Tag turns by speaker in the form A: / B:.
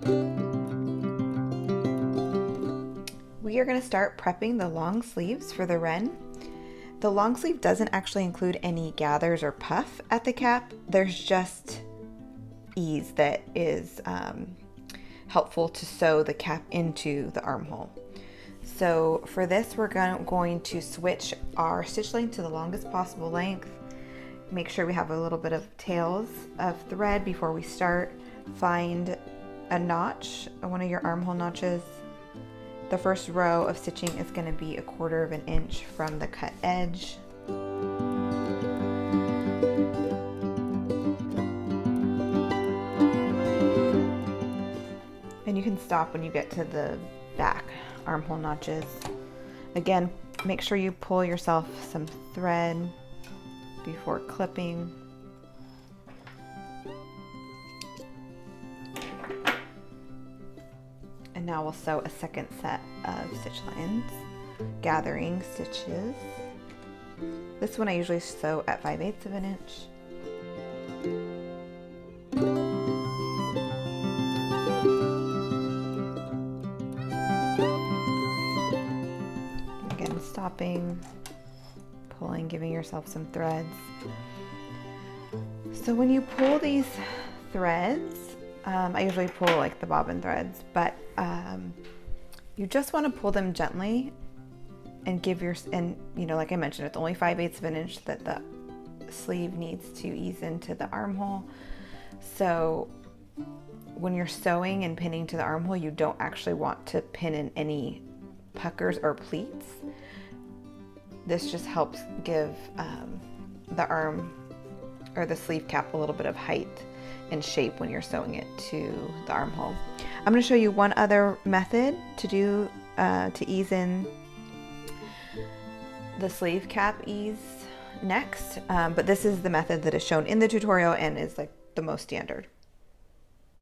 A: We are going to start prepping the long sleeves for the Wren. The long sleeve doesn't actually include any gathers or puff at the cap. There's just ease that is helpful to sew the cap into the armhole. So for this, we're going to switch our stitch length to the longest possible length. Make sure we have a little bit of tails of thread before we start. Find a notch, one of your armhole notches. The first row of stitching is going to be 1/4 of an inch from the cut edge. And you can stop when you get to the back armhole notches. Again, make sure you pull yourself some thread before clipping. And now we'll sew a second set of stitch lines, gathering stitches. This one I usually sew at 5/8 of an inch. Again, stopping, pulling, giving yourself some threads. So when you pull these threads, I usually pull like the bobbin threads, but you just want to pull them gently and like I mentioned, it's only 5/8 of an inch that the sleeve needs to ease into the armhole. So when you're sewing and pinning to the armhole, you don't actually want to pin in any puckers or pleats. This just helps give the arm or the sleeve cap a little bit of height and shape when you're sewing it to the armhole. I'm going to show you one other method to do to ease in the sleeve cap ease next, but this is the method that is shown in the tutorial and is like the most standard.